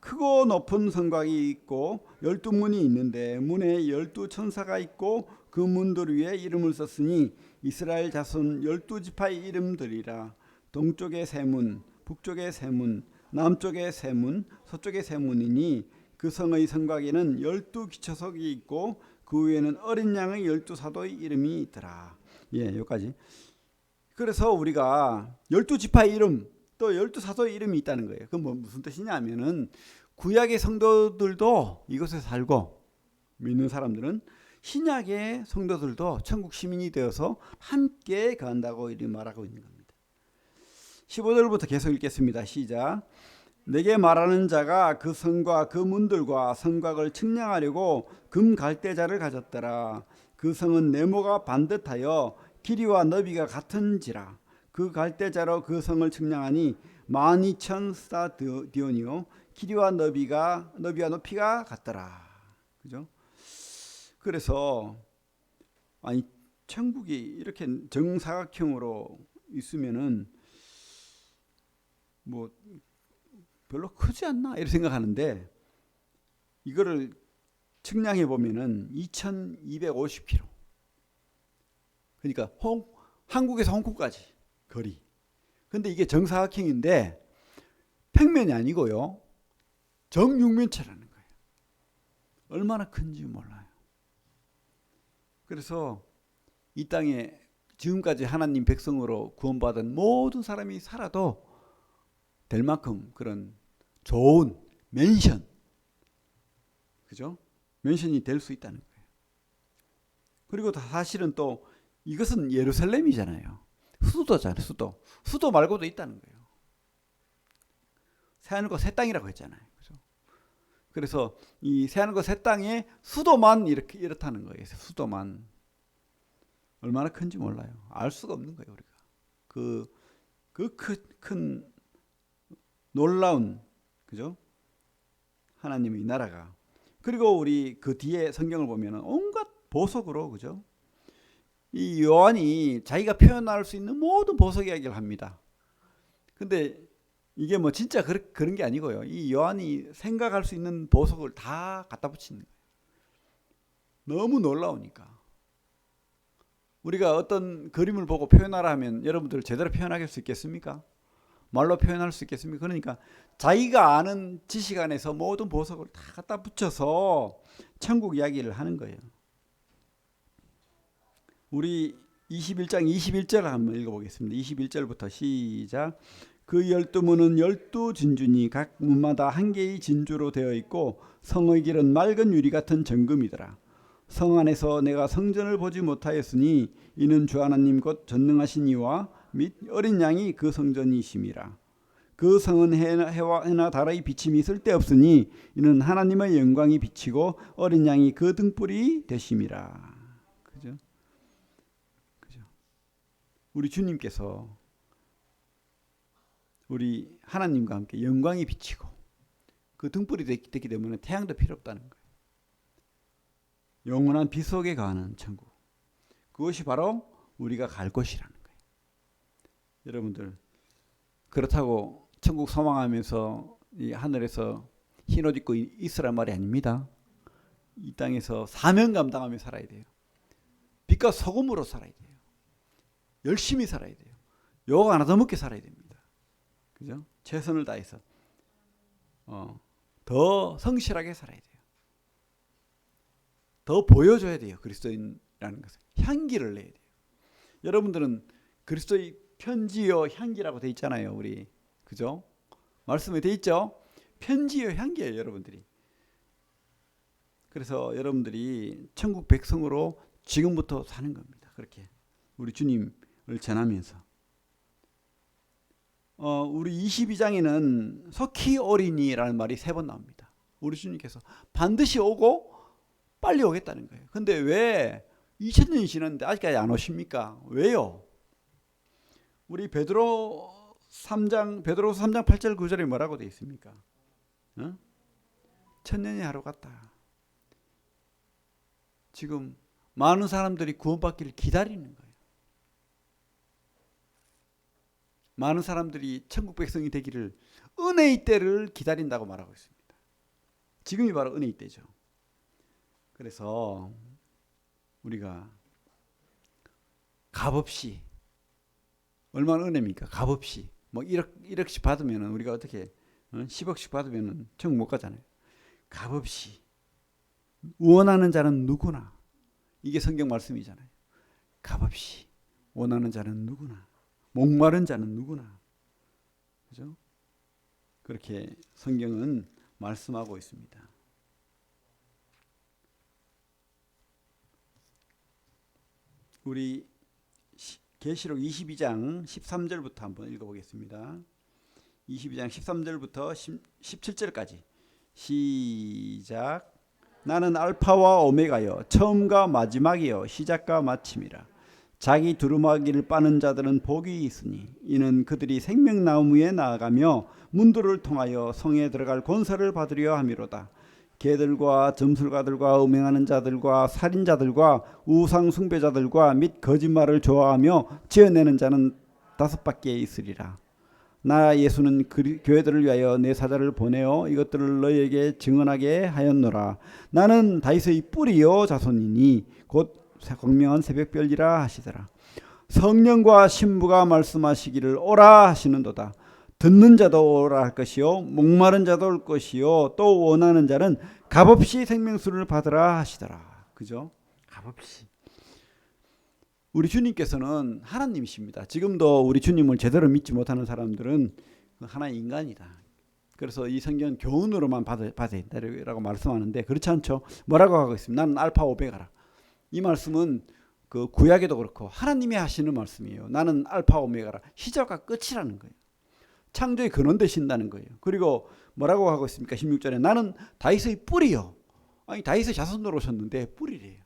[SPEAKER 1] 크고 높은 성곽이 있고 12문이 있는데 문에 12천사가 있고 그 문들 위에 이름을 썼으니 이스라엘 자손 12지파의 이름들이라. 동쪽에 세 문, 북쪽에 세 문, 남쪽에 세 문, 서쪽에 세 문이니 그 성의 성곽에는 12기초석이 있고 그 위에는 어린 양의 12사도의 이름이 있더라. 여기까지. 그래서 우리가 12지파의 이름, 또 12사도의 이름이 있다는 거예요. 그건 무슨 뜻이냐면은 구약의 성도들도 이곳에 살고 믿는 사람들은 신약의 성도들도 천국 시민이 되어서 함께 간다고 이렇게 말하고 있는 겁니다. 15절부터 계속 읽겠습니다. 시작. 내게 말하는 자가 그 성과 그 문들과 성곽을 측량하려고 금 갈대자를 가졌더라. 그 성은 네모가 반듯하여 길이와 너비가 같은지라. 그 갈대자로 그 성을 측량하니 12,000스타디온이요 길이와 너비와 높이가 같더라. 그죠? 그래서 천국이 이렇게 정사각형으로 있으면은 뭐 별로 크지 않나 이렇게 생각하는데 이거를 측량해 보면은 2,250km. 그러니까 한국에서 홍콩까지 거리. 근데 이게 정사각형인데 평면이 아니고요. 정육면체라는 거예요. 얼마나 큰지 몰라요. 그래서 이 땅에 지금까지 하나님 백성으로 구원받은 모든 사람이 살아도 될 만큼 그런 좋은 맨션, 그죠? 맨션이 될 수 있다는 거예요. 그리고 사실은 또 이것은 예루살렘이잖아요. 수도잖아요. 수도 말고도 있다는 거예요. 새하늘과 새 땅이라고 했잖아요. 그죠? 그래서 이 새하늘과 새 땅의 수도만 이렇다는 거예요. 수도만. 얼마나 큰지 몰라요. 알 수가 없는 거예요, 우리가. 큰 놀라운, 그죠? 하나님의 나라가. 그리고 우리 그 뒤에 성경을 보면 온갖 보석으로, 그죠? 이 요한이 자기가 표현할 수 있는 모든 보석 이야기를 합니다. 근데 이게 뭐 진짜 그런 게 아니고요. 이 요한이 생각할 수 있는 보석을 다 갖다 붙이는 거예요. 너무 놀라우니까. 우리가 어떤 그림을 보고 표현하라 하면 여러분들 제대로 표현할 수 있겠습니까? 말로 표현할 수 있겠습니까? 그러니까 자기가 아는 지식 안에서 모든 보석을 다 갖다 붙여서 천국 이야기를 하는 거예요. 우리 21장 21절 한번 읽어보겠습니다. 21절부터 시작. 그 12문은 12진주니 각 문마다 한 개의 진주로 되어 있고 성의 길은 맑은 유리 같은 정금이더라. 성 안에서 내가 성전을 보지 못하였으니 이는 주 하나님 곧 전능하신 이와 및 어린 양이 그 성전이심이라. 그 성은 해나 달의 비침이 쓸데없으니 이는 하나님의 영광이 비치고 어린 양이 그 등불이 되심이라. 그죠? 우리 주님께서 우리 하나님과 함께 영광이 비치고 그 등불이 됐기 때문에 태양도 필요 없다는 거예요. 영원한 빛 속에 가는 천국. 그것이 바로 우리가 갈 곳이라는 거예요. 여러분들 그렇다고 천국 소망하면서 이 하늘에서 흰 옷 입고 있으란 말이 아닙니다. 이 땅에서 사명 감당하며 살아야 돼요. 빛과 소금으로 살아야 돼요. 열심히 살아야 돼요. 욕 안 얻어먹게 살아야 됩니다. 그죠? 최선을 다해서 더 성실하게 살아야 돼요. 더 보여줘야 돼요. 그리스도인이라는 것을. 향기를 내야 돼요. 여러분들은 그리스도의 편지요 향기라고 돼 있잖아요. 우리 그죠? 말씀에 돼 있죠? 편지요 향기예요. 여러분들이. 그래서 여러분들이 천국 백성으로 지금부터 사는 겁니다. 그렇게 우리 주님을 전하면서 우리 22장에는 석희 어린이라는 말이 3번 나옵니다. 우리 주님께서 반드시 오고 빨리 오겠다는 거예요. 근데 왜 2000년이 지났는데 아직까지 안 오십니까? 왜요? 우리 베드로서 3장 8절 9절에 뭐라고 되어 있습니까? 천년이 하루 같다. 지금 많은 사람들이 구원받기를 기다리는 거예요. 많은 사람들이 천국 백성이 되기를 은혜의 때를 기다린다고 말하고 있습니다. 지금이 바로 은혜의 때죠. 그래서 우리가 값없이, 얼마나 은혜입니까? 값없이 뭐 1억씩 받으면 우리가 어떻게 10억씩 받으면 천국 못 가잖아요. 값없이 원하는 자는 누구나, 이게 성경 말씀이잖아요. 값없이 원하는 자는 누구나, 목마른 자는 누구나, 그죠? 그렇게 성경은 말씀하고 있습니다. 우리 계시록 22장 13절부터 한번 읽어보겠습니다. 22장 13절부터 17절까지 시작. 나는 알파와 오메가여 처음과 마지막이여 시작과 마침이라. 자기 두루마기를 빠는 자들은 복이 있으니 이는 그들이 생명나무에 나아가며 문들을 통하여 성에 들어갈 권세를 받으려 함이로다. 개들과 점술가들과 음행하는 자들과 살인자들과 우상 숭배자들과 및 거짓말을 좋아하며 지어내는 자는 5밖에 있으리라. 나 예수는 교회들을 위하여 내 사자를 보내어 이것들을 너희에게 증언하게 하였노라. 나는 다윗의 뿌리요 자손이니 곧 광명한 새벽별이라 하시더라. 성령과 신부가 말씀하시기를 오라 하시는도다. 듣는 자도 오라 할 것이요 목마른 자도 올 것이요 또 원하는 자는 값없이 생명수를 받으라 하시더라. 그죠? 값없이. 우리 주님께서는 하나님이십니다. 지금도 우리 주님을 제대로 믿지 못하는 사람들은 하나의 인간이다. 그래서 이 성경은 교훈으로만 받아야 된다라고 말씀하는데 그렇지 않죠. 뭐라고 하고 있습니다. 나는 알파 오메가라. 이 말씀은 그 구약에도 그렇고 하나님이 하시는 말씀이에요. 나는 알파 오메가라. 시작과 끝이라는 거예요. 창조의 근원 되신다는 거예요. 그리고 뭐라고 하고 있습니까? 16절에 나는 다윗의 뿌리요. 아니 다윗의 자손으로 오셨는데 뿌리래요.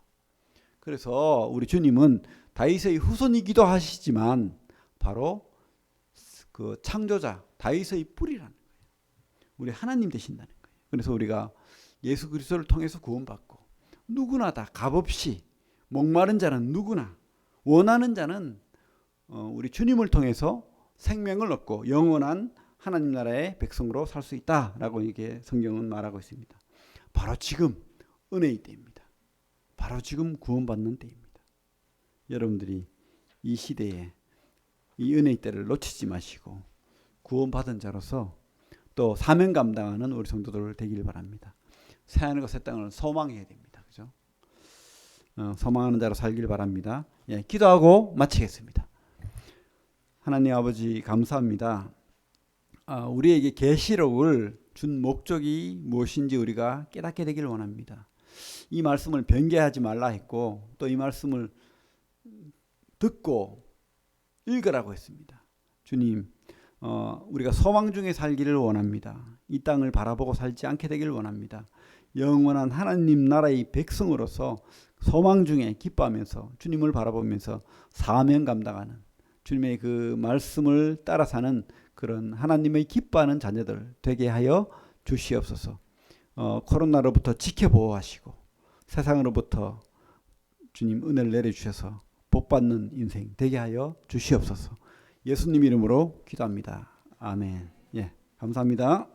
[SPEAKER 1] 그래서 우리 주님은 다윗의 후손이기도 하시지만 바로 그 창조자 다윗의 뿌리라는 거예요. 우리 하나님 되신다는 거예요. 그래서 우리가 예수 그리스도를 통해서 구원받고 누구나 다 값없이 목마른 자는 누구나 원하는 자는 우리 주님을 통해서 생명을 얻고 영원한 하나님 나라의 백성으로 살 수 있다라고 이게 성경은 말하고 있습니다. 바로 지금 은혜의 때입니다. 바로 지금 구원받는 때입니다. 여러분들이 이 시대에 이 은혜의 때를 놓치지 마시고 구원받은 자로서 또 사명 감당하는 우리 성도들 되기를 바랍니다. 새하늘과 새 땅을 소망해야 됩니다. 그죠? 소망하는 자로 살길 바랍니다. 예, 기도하고 마치겠습니다. 하나님 아버지 감사합니다. 우리에게 계시록을 준 목적이 무엇인지 우리가 깨닫게 되기를 원합니다. 이 말씀을 변개하지 말라 했고 또 이 말씀을 듣고 읽으라고 했습니다. 주님, 우리가 소망 중에 살기를 원합니다. 이 땅을 바라보고 살지 않게 되기를 원합니다. 영원한 하나님 나라의 백성으로서 소망 중에 기뻐하면서 주님을 바라보면서 사명 감당하는 주님의 그 말씀을 따라 사는 그런 하나님의 기뻐하는 자녀들 되게 하여 주시옵소서. 코로나로부터 지켜보호하시고 세상으로부터 주님 은혜를 내려주셔서 복받는 인생 되게 하여 주시옵소서. 예수님 이름으로 기도합니다. 아멘. 예, 감사합니다.